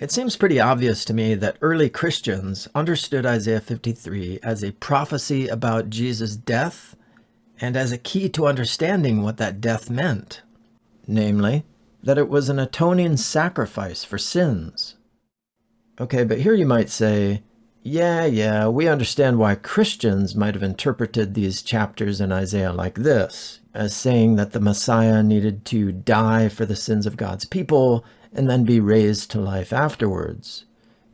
It seems pretty obvious to me that early Christians understood Isaiah 53 as a prophecy about Jesus' death and as a key to understanding what that death meant, namely, that it was an atoning sacrifice for sins. Okay, but here you might say, yeah, we understand why Christians might have interpreted these chapters in Isaiah like this, as saying that the Messiah needed to die for the sins of God's people and then be raised to life afterwards.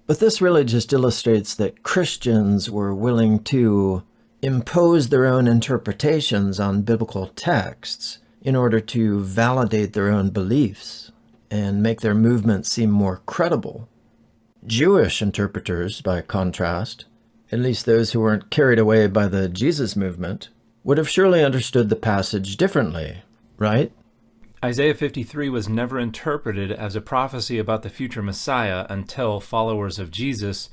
But this really just illustrates that Christians were willing to impose their own interpretations on biblical texts in order to validate their own beliefs and make their movement seem more credible. Jewish interpreters, by contrast, at least those who weren't carried away by the Jesus movement, would have surely understood the passage differently, right? Isaiah 53 was never interpreted as a prophecy about the future Messiah until followers of Jesus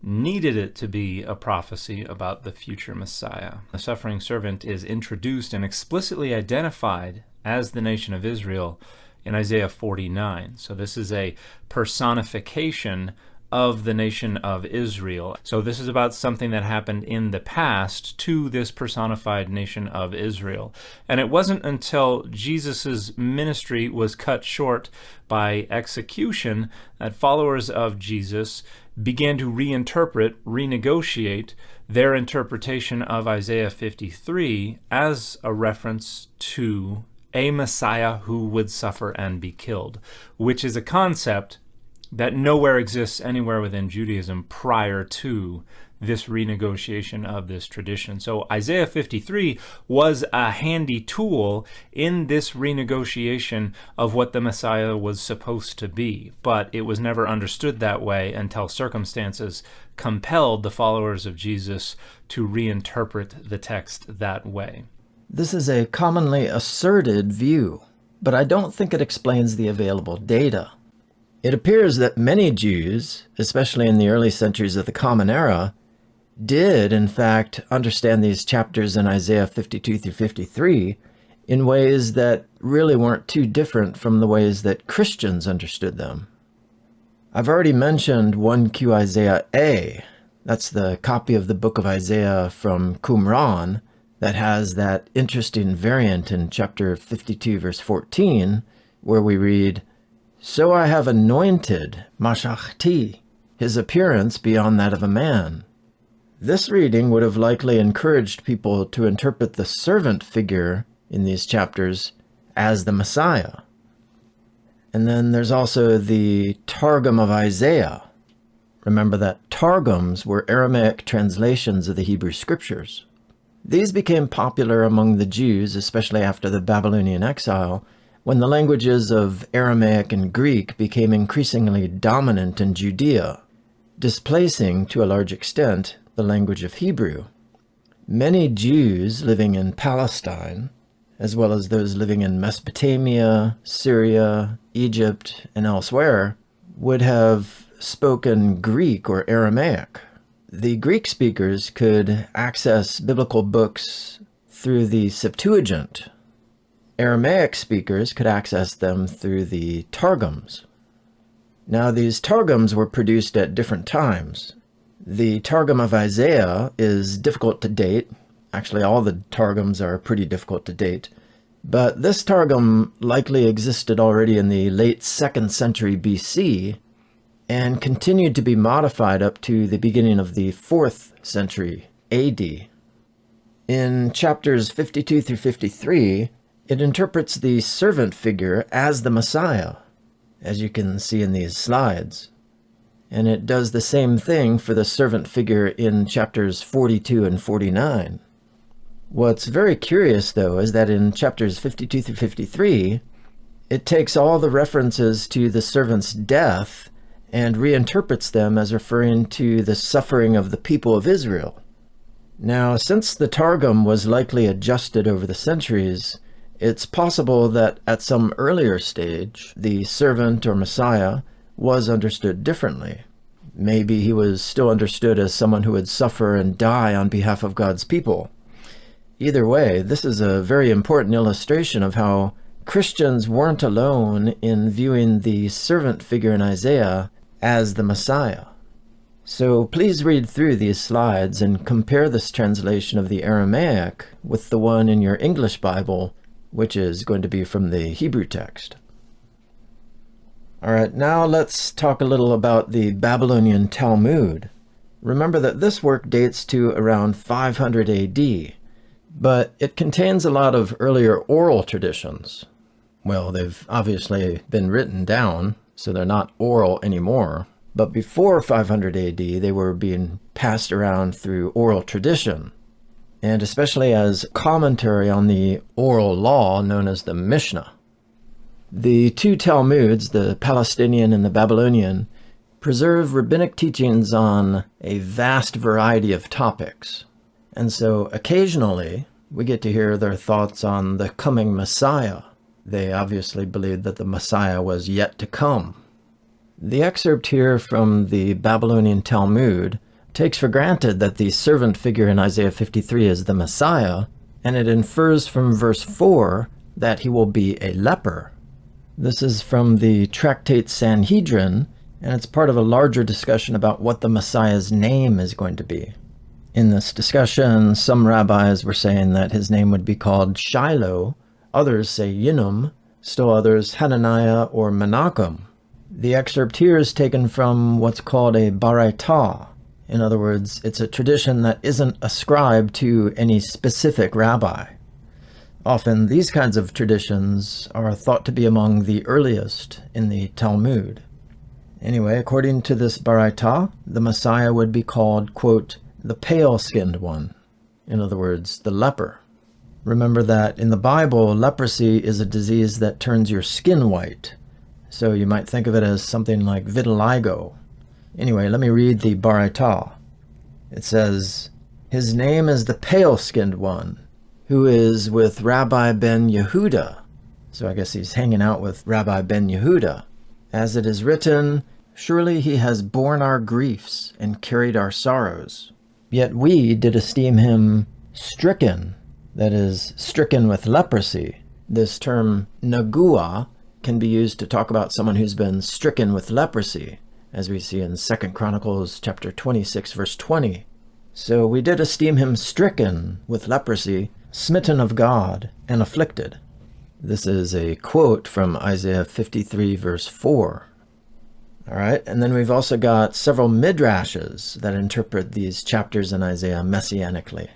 needed it to be a prophecy about the future Messiah. The suffering servant is introduced and explicitly identified as the nation of Israel in Isaiah 49. So this is a personification of the nation of Israel. So this is about something that happened in the past to this personified nation of Israel. And it wasn't until Jesus' ministry was cut short by execution that followers of Jesus began to reinterpret, renegotiate their interpretation of Isaiah 53 as a reference to a Messiah who would suffer and be killed, which is a concept that nowhere exists anywhere within Judaism prior to this renegotiation of this tradition. So Isaiah 53 was a handy tool in this renegotiation of what the Messiah was supposed to be, but it was never understood that way until circumstances compelled the followers of Jesus to reinterpret the text that way. This is a commonly asserted view, but I don't think it explains the available data. It appears that many Jews, especially in the early centuries of the Common Era, did, in fact, understand these chapters in Isaiah 52 through 53 in ways that really weren't too different from the ways that Christians understood them. I've already mentioned 1Q Isaiah A. That's the copy of the book of Isaiah from Qumran that has that interesting variant in chapter 52, verse 14, where we read, "So I have anointed Mashachti, his appearance beyond that of a man." This reading would have likely encouraged people to interpret the servant figure in these chapters as the Messiah. And then there's also the Targum of Isaiah. Remember that Targums were Aramaic translations of the Hebrew Scriptures. These became popular among the Jews, especially after the Babylonian exile, when the languages of Aramaic and Greek became increasingly dominant in Judea, displacing, to a large extent, the language of Hebrew. Many Jews living in Palestine, as well as those living in Mesopotamia, Syria, Egypt, and elsewhere, would have spoken Greek or Aramaic. The Greek speakers could access biblical books through the Septuagint. Aramaic speakers could access them through the Targums. Now, these Targums were produced at different times. The Targum of Isaiah is difficult to date. Actually, all the Targums are pretty difficult to date. But this Targum likely existed already in the late 2nd century BC and continued to be modified up to the beginning of the 4th century AD. In chapters 52 through 53, it interprets the servant figure as the Messiah, as you can see in these slides. And it does the same thing for the servant figure in chapters 42 and 49. What's very curious, though, is that in chapters 52 through 53, it takes all the references to the servant's death and reinterprets them as referring to the suffering of the people of Israel. Now, since the Targum was likely adjusted over the centuries, it's possible that at some earlier stage, the servant or Messiah was understood differently. Maybe he was still understood as someone who would suffer and die on behalf of God's people. Either way, this is a very important illustration of how Christians weren't alone in viewing the servant figure in Isaiah as the Messiah. So please read through these slides and compare this translation of the Aramaic with the one in your English Bible, which is going to be from the Hebrew text. All right, now let's talk a little about the Babylonian Talmud. Remember that this work dates to around 500 AD, but it contains a lot of earlier oral traditions. Well, they've obviously been written down, so they're not oral anymore. But before 500 AD, they were being passed around through oral tradition, and especially as commentary on the oral law known as the Mishnah. The two Talmuds, the Palestinian and the Babylonian, preserve rabbinic teachings on a vast variety of topics. And so occasionally, we get to hear their thoughts on the coming Messiah. They obviously believed that the Messiah was yet to come. The excerpt here from the Babylonian Talmud takes for granted that the servant figure in Isaiah 53 is the Messiah, and it infers from verse 4 that he will be a leper. This is from the tractate Sanhedrin, and it's part of a larger discussion about what the Messiah's name is going to be. In this discussion, some rabbis were saying that his name would be called Shiloh, others say Yinum, still others Hananiah or Menachem. The excerpt here is taken from what's called a baraita. In other words, it's a tradition that isn't ascribed to any specific rabbi. Often these kinds of traditions are thought to be among the earliest in the Talmud. Anyway, according to this baraita, the Messiah would be called, quote, the pale-skinned one. In other words, the leper. Remember that in the Bible, leprosy is a disease that turns your skin white. So you might think of it as something like vitiligo. Anyway, let me read the baraita. It says, his name is the pale-skinned one, who is with Rabbi ben Yehuda. So I guess he's hanging out with Rabbi ben Yehuda. As it is written, surely he has borne our griefs and carried our sorrows. Yet we did esteem him stricken, that is, stricken with leprosy. This term, nagua, can be used to talk about someone who's been stricken with leprosy, as we see in 2 Chronicles chapter 26, verse 20. So we did esteem him stricken with leprosy, smitten of God, and afflicted. This is a quote from Isaiah 53, verse 4. All right, and then we've also got several midrashes that interpret these chapters in Isaiah messianically.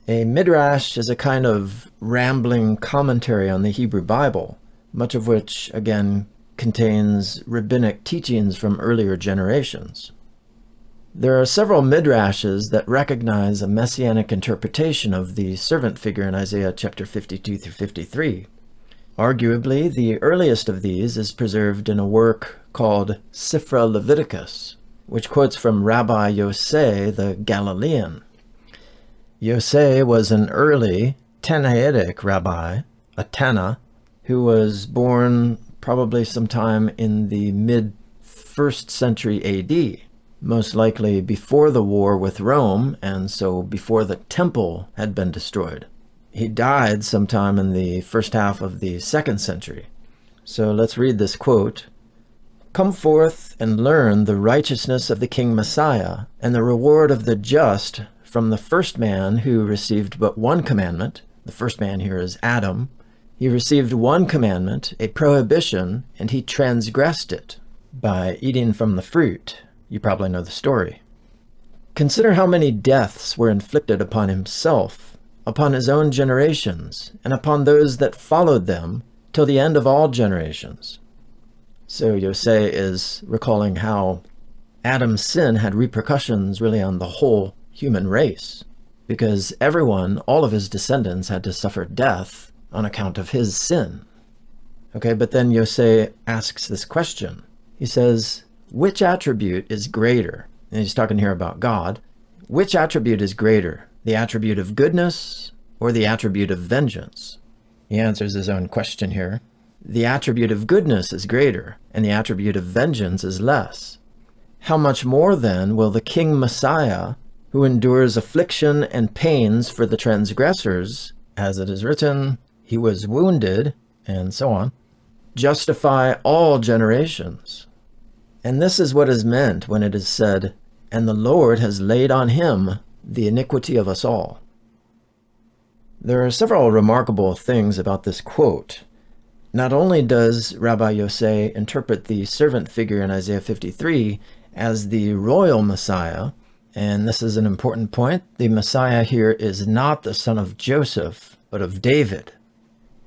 A midrash is a kind of rambling commentary on the Hebrew Bible, much of which, again, contains rabbinic teachings from earlier generations. There are several midrashes that recognize a messianic interpretation of the servant figure in Isaiah chapter 52 through 53. Arguably, the earliest of these is preserved in a work called Sifra Leviticus, which quotes from Rabbi Yosei the Galilean. Yosei was an early Tannaitic rabbi, a Tanna, who was born probably sometime in the mid-1st century AD, most likely before the war with Rome, and so before the temple had been destroyed. He died sometime in the first half of the 2nd century. So let's read this quote. Come forth and learn the righteousness of the King Messiah and the reward of the just from the first man who received but one commandment. The first man here is Adam. He received one commandment, a prohibition, and he transgressed it by eating from the fruit. You probably know the story. Consider how many deaths were inflicted upon himself, upon his own generations, and upon those that followed them, till the end of all generations. So Yosei is recalling how Adam's sin had repercussions really on the whole human race, because everyone, all of his descendants, had to suffer death on account of his sin. Okay, but then Yosei asks this question. He says, which attribute is greater? And he's talking here about God. Which attribute is greater, the attribute of goodness or the attribute of vengeance? He answers his own question here. The attribute of goodness is greater, and the attribute of vengeance is less. How much more then will the King Messiah, who endures affliction and pains for the transgressors, as it is written, he was wounded, and so on, justify all generations? And this is what is meant when it is said, "And the Lord has laid on him the iniquity of us all." There are several remarkable things about this quote. Not only does Rabbi Yosei interpret the servant figure in Isaiah 53 as the royal Messiah, and this is an important point, the Messiah here is not the son of Joseph, but of David.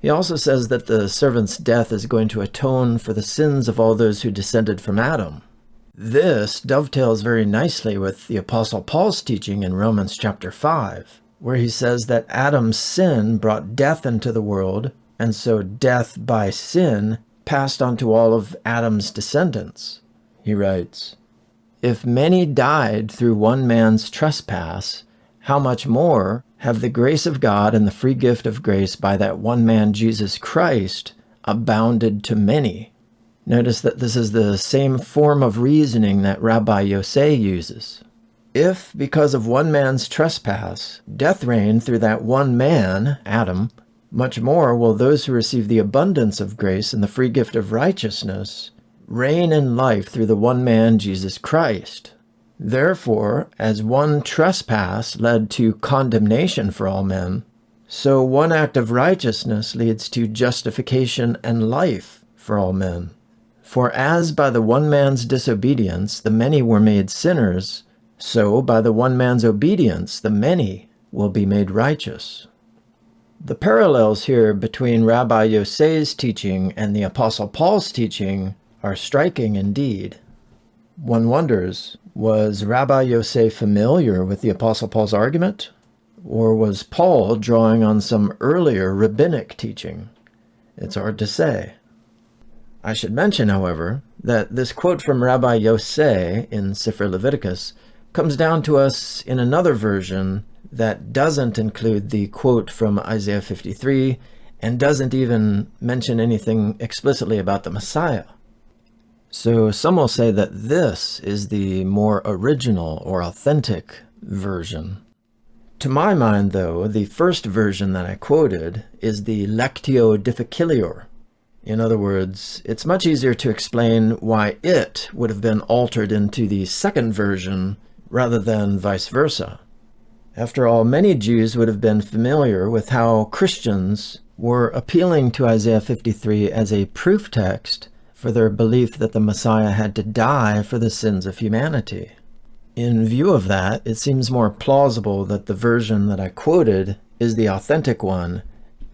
He also says that the servant's death is going to atone for the sins of all those who descended from Adam. This dovetails very nicely with the Apostle Paul's teaching in Romans chapter 5, where he says that Adam's sin brought death into the world, and so death by sin passed on to all of Adam's descendants. He writes, "If many died through one man's trespass, how much more have the grace of God and the free gift of grace by that one man Jesus Christ abounded to many?" Notice that this is the same form of reasoning that Rabbi Yosei uses. If, because of one man's trespass, death reigned through that one man, Adam, much more will those who receive the abundance of grace and the free gift of righteousness reign in life through the one man, Jesus Christ. Therefore, as one trespass led to condemnation for all men, so one act of righteousness leads to justification and life for all men. For as by the one man's disobedience the many were made sinners, so by the one man's obedience the many will be made righteous. The parallels here between Rabbi Yosei's teaching and the Apostle Paul's teaching are striking indeed. One wonders, was Rabbi Yosei familiar with the Apostle Paul's argument? Or was Paul drawing on some earlier rabbinic teaching? It's hard to say. I should mention, however, that this quote from Rabbi Yosei in Sefer Leviticus comes down to us in another version that doesn't include the quote from Isaiah 53 and doesn't even mention anything explicitly about the Messiah. So some will say that this is the more original or authentic version. To my mind, though, the first version that I quoted is the lectio difficilior. In other words, it's much easier to explain why it would have been altered into the second version rather than vice versa. After all, many Jews would have been familiar with how Christians were appealing to Isaiah 53 as a proof text for their belief that the Messiah had to die for the sins of humanity. In view of that, it seems more plausible that the version that I quoted is the authentic one,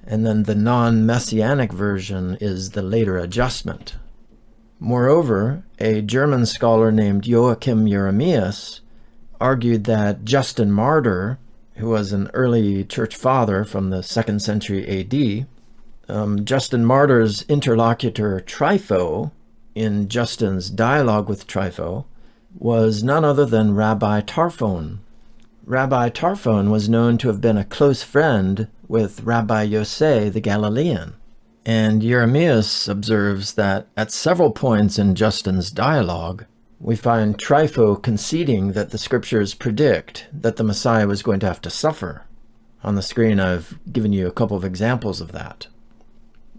and then the non-messianic version is the later adjustment. Moreover, a German scholar named Joachim Jeremias argued that Justin Martyr, who was an early church father from the 2nd century A.D., Justin Martyr's interlocutor Trypho, in Justin's dialogue with Trypho, was none other than Rabbi Tarfon. Rabbi Tarfon was known to have been a close friend with Rabbi Yosei the Galilean, and Jeremias observes that at several points in Justin's dialogue, we find Trypho conceding that the scriptures predict that the Messiah was going to have to suffer. On the screen, I've given you a couple of examples of that.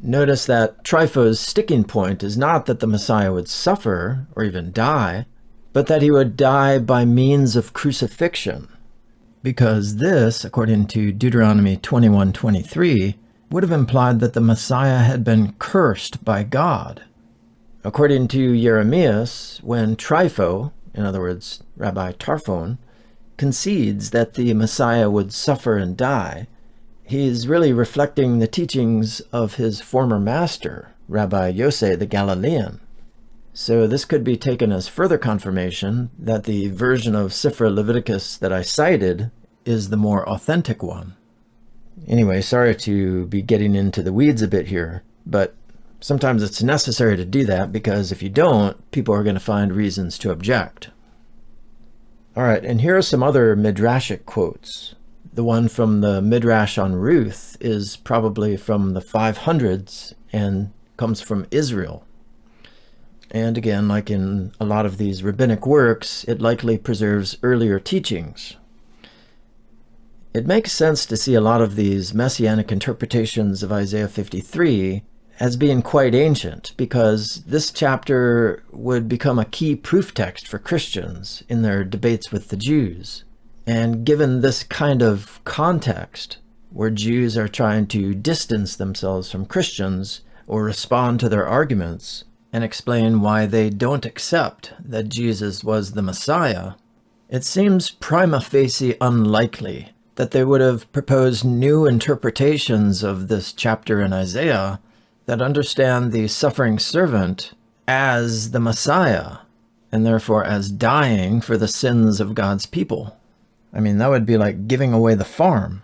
Notice that Trypho's sticking point is not that the Messiah would suffer or even die, but that he would die by means of crucifixion, because this, according to Deuteronomy 21:23, would have implied that the Messiah had been cursed by God. According to Jeremias, when Trypho, in other words, Rabbi Tarfon, concedes that the Messiah would suffer and die, he is really reflecting the teachings of his former master, Rabbi Yosei the Galilean. So this could be taken as further confirmation that the version of Sefer Leviticus that I cited is the more authentic one. Anyway, sorry to be getting into the weeds a bit here, but sometimes it's necessary to do that because if you don't, people are going to find reasons to object. All right, and here are some other midrashic quotes. The one from the Midrash on Ruth is probably from the 500s and comes from Israel. And again, like in a lot of these rabbinic works, it likely preserves earlier teachings. It makes sense to see a lot of these messianic interpretations of Isaiah 53 as being quite ancient, because this chapter would become a key proof text for Christians in their debates with the Jews. And given this kind of context, where Jews are trying to distance themselves from Christians or respond to their arguments and explain why they don't accept that Jesus was the Messiah, it seems prima facie unlikely that they would have proposed new interpretations of this chapter in Isaiah that understand the suffering servant as the Messiah, and therefore as dying for the sins of God's people. I mean, that would be like giving away the farm.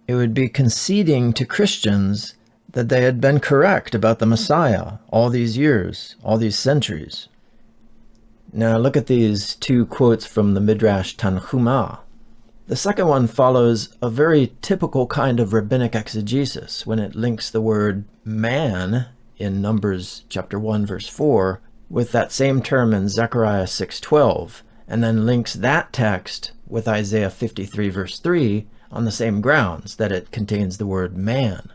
It would be conceding to Christians that they had been correct about the Messiah all these years, all these centuries. Now look at these two quotes from the Midrash Tanhumah. The second one follows a very typical kind of rabbinic exegesis when it links the word man in Numbers chapter 1 verse 4 with that same term in Zechariah 6:12, and then links that text with Isaiah 53 verse 3 on the same grounds that it contains the word man.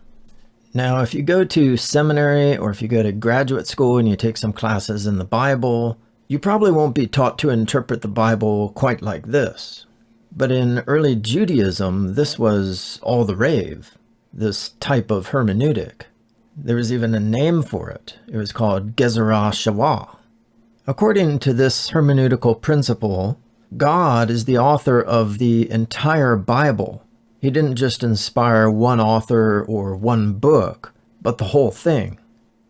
Now, if you go to seminary or if you go to graduate school and you take some classes in the Bible, you probably won't be taught to interpret the Bible quite like this. But in early Judaism, this was all the rave, this type of hermeneutic. There was even a name for it. It was called Gezerah Shawah. According to this hermeneutical principle, God is the author of the entire Bible. He didn't just inspire one author or one book, but the whole thing.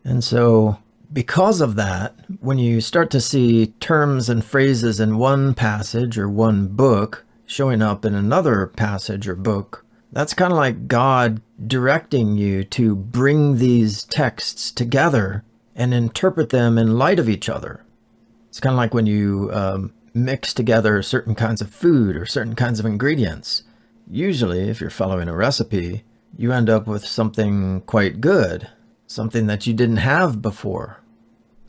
And so, because of that, when you start to see terms and phrases in one passage or one book showing up in another passage or book, that's kind of like God directing you to bring these texts together and interpret them in light of each other. It's kind of like when you mix together certain kinds of food or certain kinds of ingredients. Usually, if you're following a recipe, you end up with something quite good, something that you didn't have before.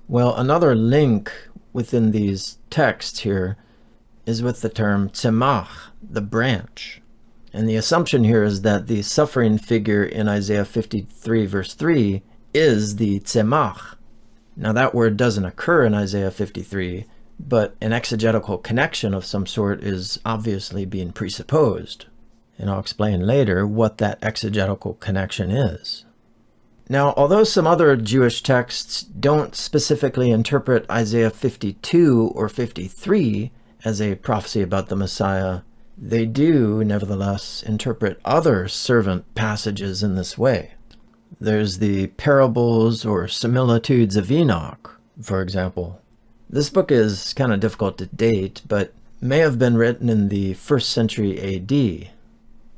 Well, another link within these texts here is with the term tzemach, the branch. And the assumption here is that the suffering figure in Isaiah 53 verse 3 is the tzemach. Now that word doesn't occur in Isaiah 53, but an exegetical connection of some sort is obviously being presupposed. And I'll explain later what that exegetical connection is. Now, although some other Jewish texts don't specifically interpret Isaiah 52 or 53 as a prophecy about the Messiah, they do, nevertheless, interpret other servant passages in this way. There's the parables or similitudes of Enoch, for example. This book is kind of difficult to date, but may have been written in the 1st century AD.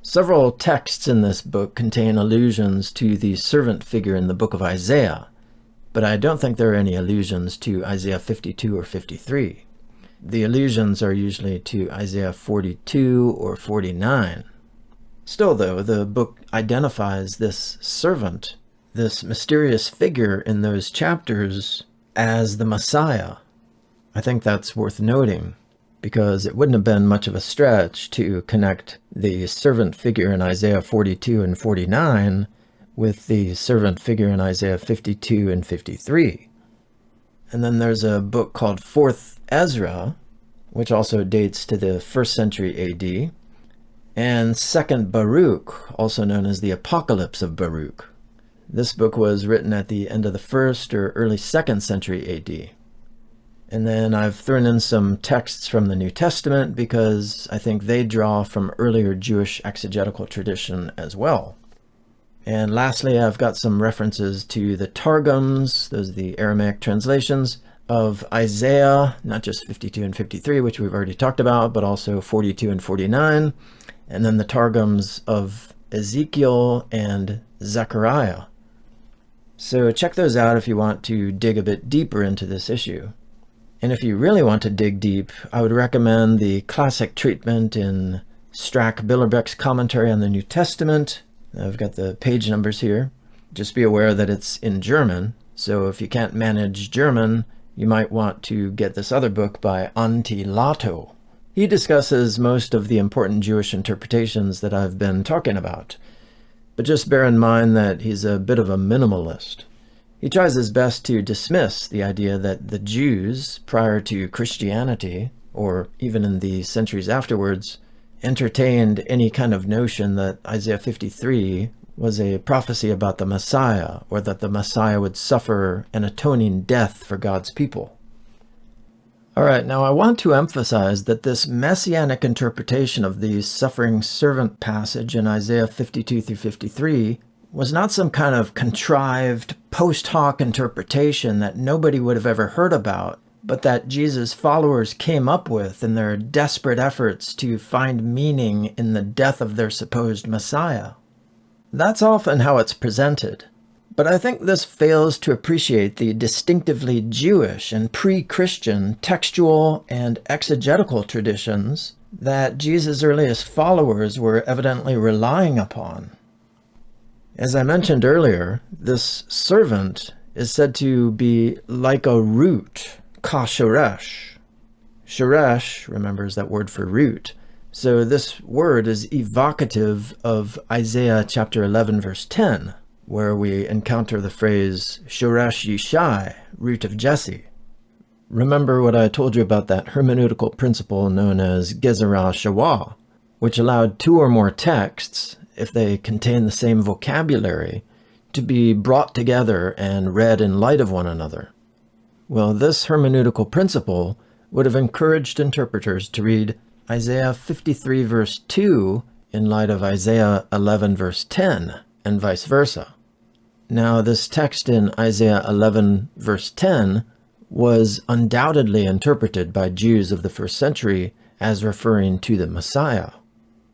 Several texts in this book contain allusions to the servant figure in the book of Isaiah, but I don't think there are any allusions to Isaiah 52 or 53. The allusions are usually to Isaiah 42 or 49. Still, though, the book identifies this servant, this mysterious figure in those chapters, as the Messiah. I think that's worth noting, because it wouldn't have been much of a stretch to connect the servant figure in Isaiah 42 and 49 with the servant figure in Isaiah 52 and 53. And then there's a book called 4th Ezra, which also dates to the 1st century AD, and 2nd Baruch, also known as the Apocalypse of Baruch. This book was written at the end of the 1st or early 2nd century AD. And then I've thrown in some texts from the New Testament because I think they draw from earlier Jewish exegetical tradition as well. And lastly, I've got some references to the Targums, those are the Aramaic translations, of Isaiah, not just 52 and 53, which we've already talked about, but also 42 and 49, and then the Targums of Ezekiel and Zechariah. So check those out if you want to dig a bit deeper into this issue. And if you really want to dig deep, I would recommend the classic treatment in Strack-Billerbeck's commentary on the New Testament. I've got the page numbers here. Just be aware that it's in German, so if you can't manage German, you might want to get this other book by Antti Lato. He discusses most of the important Jewish interpretations that I've been talking about. But just bear in mind that he's a bit of a minimalist. He tries his best to dismiss the idea that the Jews, prior to Christianity, or even in the centuries afterwards, entertained any kind of notion that Isaiah 53 was a prophecy about the Messiah, or that the Messiah would suffer an atoning death for God's people. All right, now I want to emphasize that this messianic interpretation of the suffering servant passage in Isaiah 52 through 53 was not some kind of contrived post hoc interpretation that nobody would have ever heard about, but that Jesus' followers came up with in their desperate efforts to find meaning in the death of their supposed Messiah. That's often how it's presented. But I think this fails to appreciate the distinctively Jewish and pre-Christian textual and exegetical traditions that Jesus' earliest followers were evidently relying upon. As I mentioned earlier, this servant is said to be like a root, ka shoresh. Shoresh, remember, is that word for root. So this word is evocative of Isaiah chapter 11, verse 10. Where we encounter the phrase, Shoresh Yishai, root of Jesse. Remember what I told you about that hermeneutical principle known as Gezerah Shawah, which allowed two or more texts, if they contain the same vocabulary, to be brought together and read in light of one another. Well, this hermeneutical principle would have encouraged interpreters to read Isaiah 53 verse 2 in light of Isaiah 11 verse 10, and vice versa. Now, this text in Isaiah 11 verse 10 was undoubtedly interpreted by Jews of the first century as referring to the Messiah.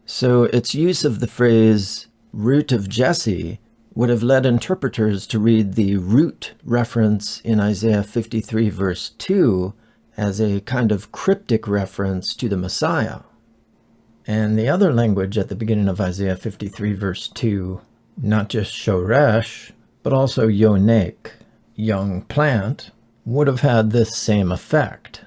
So its use of the phrase root of Jesse would have led interpreters to read the root reference in Isaiah 53 verse 2 as a kind of cryptic reference to the Messiah. And the other language at the beginning of Isaiah 53 verse 2, not just shoresh, but also yonek, young plant, would have had this same effect.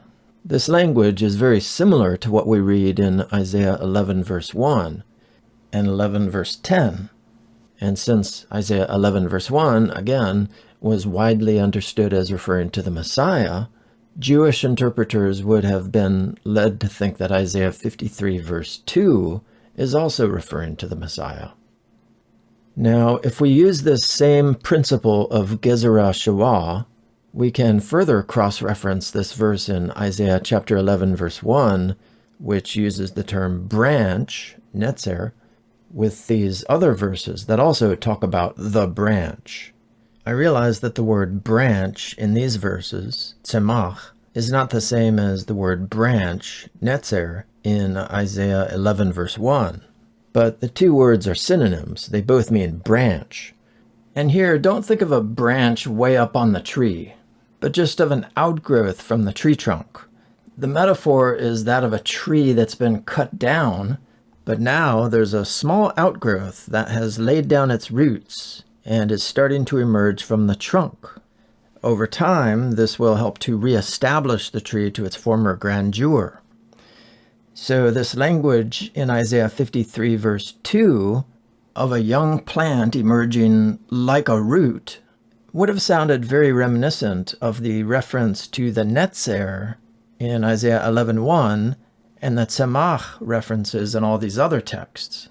This language is very similar to what we read in Isaiah 11 verse 1 and 11 verse 10. And since Isaiah 11 verse 1, again, was widely understood as referring to the Messiah, Jewish interpreters would have been led to think that Isaiah 53 verse 2 is also referring to the Messiah. Now, if we use this same principle of Gezerah Shawah, we can further cross-reference this verse in Isaiah chapter 11, verse 1, which uses the term branch, netzer, with these other verses that also talk about the branch. I realize that the word branch in these verses, tzemach, is not the same as the word branch, netzer, in Isaiah 11, verse 1. But the two words are synonyms. They both mean branch. And here, don't think of a branch way up on the tree, but just of an outgrowth from the tree trunk. The metaphor is that of a tree that's been cut down, but now there's a small outgrowth that has laid down its roots and is starting to emerge from the trunk. Over time, this will help to reestablish the tree to its former grandeur. So this language in Isaiah 53 verse 2 of a young plant emerging like a root would have sounded very reminiscent of the reference to the netzer in Isaiah 11:1 and the tzemach references in all these other texts.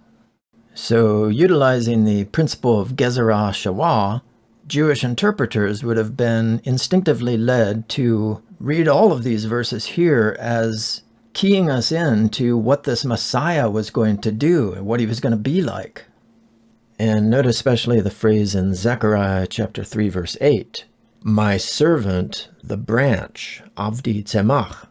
So utilizing the principle of Gezerah Shawah, Jewish interpreters would have been instinctively led to read all of these verses here as keying us in to what this Messiah was going to do and what he was going to be like. And note especially the phrase in Zechariah chapter 3 verse 8, my servant, the branch, avdi tzemach.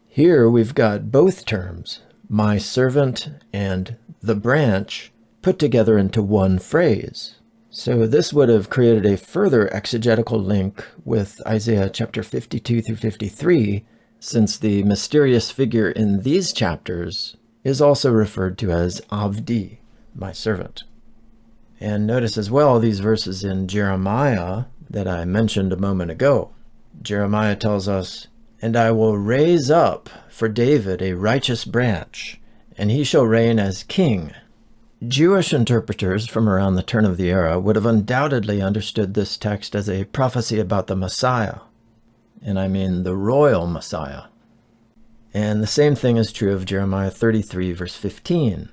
Here we've got both terms, my servant and the branch, put together into one phrase. So this would have created a further exegetical link with Isaiah chapter 52 through 53, since the mysterious figure in these chapters is also referred to as Avdi, my servant. And notice as well these verses in Jeremiah that I mentioned a moment ago. Jeremiah tells us, and I will raise up for David a righteous branch, and he shall reign as king. Jewish interpreters from around the turn of the era would have undoubtedly understood this text as a prophecy about the Messiah, and I mean the royal Messiah. And the same thing is true of Jeremiah 33, verse 15.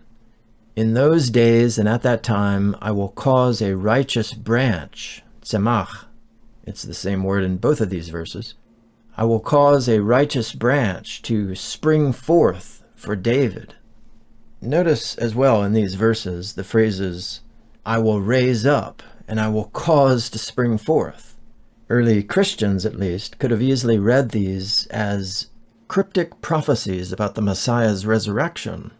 In those days and at that time, I will cause a righteous branch, tzemach. It's the same word in both of these verses. I will cause a righteous branch to spring forth for David. Notice as well in these verses the phrases, I will raise up and I will cause to spring forth. Early Christians, at least, could have easily read these as cryptic prophecies about the Messiah's resurrection.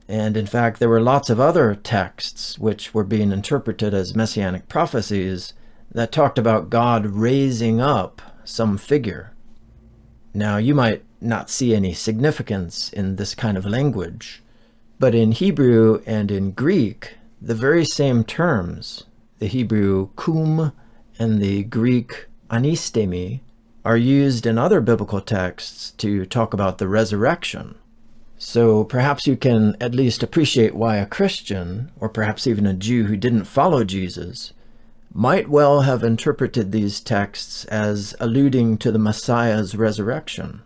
And in fact, there were lots of other texts which were being interpreted as messianic prophecies that talked about God raising up some figure. Now, you might not see any significance in this kind of language, but in Hebrew and in Greek, the very same terms, the Hebrew kum and the Greek anistemi, are used in other biblical texts to talk about the resurrection. So perhaps you can at least appreciate why a Christian, or perhaps even a Jew who didn't follow Jesus, might well have interpreted these texts as alluding to the Messiah's resurrection.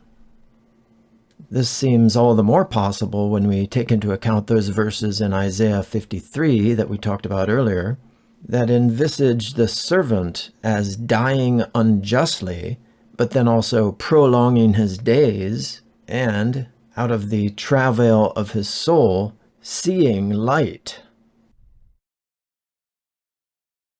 This seems all the more possible when we take into account those verses in Isaiah 53 that we talked about earlier, that envisage the servant as dying unjustly, but then also prolonging his days, and, out of the travail of his soul, seeing light.